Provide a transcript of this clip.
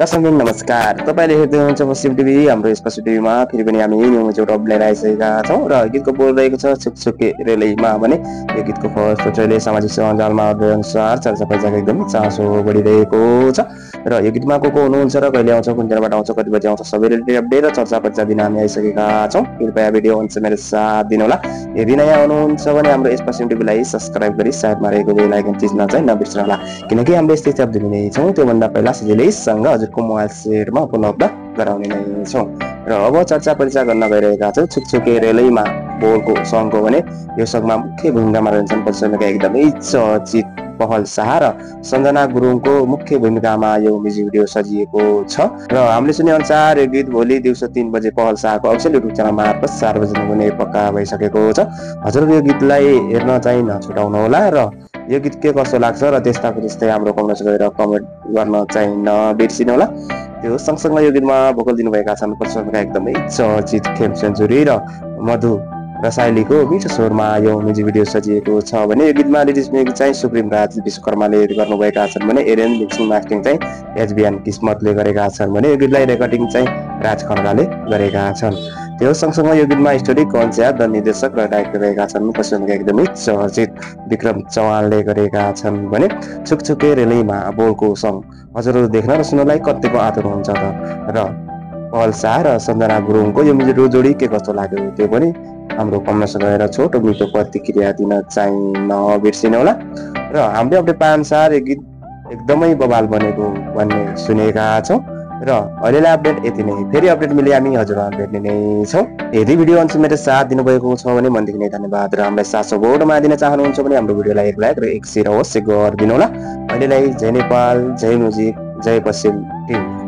दर्शक नमस्कार, तपाईले हेर्दै हुनुहुन्छ पश्चिम टिभी। हाम्रो यस पश्चिम टिभीमा फेरि पनि हामी न्युज एउटा अपडेट लिएर आइसकेका छौँ र गीतको बोल रहेको छ छुकछुके रेलैमा भने यो गीतको फर्स्ट ट्रेलरले सामाजिक सञ्जालमा अनुसार चर्चा परिचयको एकदमै चासो बढिरहेको छ र यो गीतमा को हुनुहुन्छ र कहिले आउँछ, कुन दिनबाट आउँछ, कति बजे आउँछ, सबै रिलेटेड अपडेट र चर्चा परिचय दिन हामी आइसकेका छौँ। कृपया भिडियो अन्त मेरो साथ दिनुहोला। यदि नयाँ हुनुहुन्छ भने हाम्रो यस पश्चिम टिभीलाई सब्स्क्राइब गरी साइडमा रहेको बेल आइकन थिच्न चाहिँ नबिर्सनुहोला, किनकि हामीले यस्तै अपडेट दिने छौँ। त्योभन्दा पहिला सजिलैसँग हजुरको मोबाइल सेटमा उपलब्ध गराउने नै छौँ। र अब चर्चा परिचय गर्न गइरहेका छौँ छुकछुके रेलैमा बोलको सङको भने यो सङमा मुख्य भूमिकामा रहन्छन् पश्चिमका एकदमै चर्चित पहल शाह र सञ्जना गुरुङको मुख्य भूमिकामा यो म्युजिक भिडियो सजिएको छ र हामीले सुने अनुसार यो गीत भोलि दिउँसो 3 बजे पहल शाहको अफिसियल युट्युब च्यानल मार्फत सार्वजनिक हुने पक्का भइसकेको छ। हजुर यो गीतलाई हेर्न चाहिँ नछुटाउनु होला र यो गीत के कस्तो लाग्छ र त्यस्ताको त्यस्तै हाम्रो कमेन्ट्स गरेर कमेन्ट गर्न चाहिँ नबिर्सिनु होला। त्यो सँगसँगै यो गीतमा भोकल दिनुभएका छन् पश्चिमका एकदमै चर्चित खेम सेन्चुरी र मधु रसाइलीको मिठो स्वरमा यो म्युजिक भिडियो सजिएको छ भने यो गीतमा लिरिक्स म्युजिक चाहिँ सुप्रिम राज विश्वकर्माले गर्नुभएका छन् भने एरेन मिक्सिङ मास्टरिङ चाहिँ एचबिएन किस्मतले गरेका छन् भने यो गीतलाई रेकर्डिङ चाहिँ राज खड्काले गरेका छन्। त्यो सँगसँगै यो गीतमा स्टोरी कन्सेप्ट र निर्देशक र डाइरेक्टर रहेका छन् पश्चिमका एकदमै चर्चित विक्रम चौहानले गरेका छन् भने छुकछुके रेलैमा बोलको सङ हजुरहरू देख्न र सुन्नलाई कतिको आतुर हुन्छ त र पहल शाह र सञ्जना गुरुङको यो म्युजिक जोडी के कस्तो लाग्यो त्यो पनि हाम्रो कमेन्ट्स गरेर छोटो मिठो प्रतिक्रिया दिन चाहिँ नबिर्सिनु होला। र हामीले अपडेट पाएअनुसार यो गीत एकदमै बवाल बनेको भन्ने सुनेका छौँ र अहिलेलाई अपडेट यति नै। फेरि अपडेट मिले हामी हजुरहरू भेट्ने नै छौँ। यदि भिडियो अन्त मेरो साथ दिनुभएको छ भने मनदेखि नै धन्यवाद र हामीलाई 700 भोटमा दिन चाहनुहुन्छ भने हाम्रो भिडियोलाई एक लाइक र एक शेयर अवश्य गरिदिनु होला। अहिलेलाई जय नेपाल, जय म्युजिक, जय पश्चिम टिभी।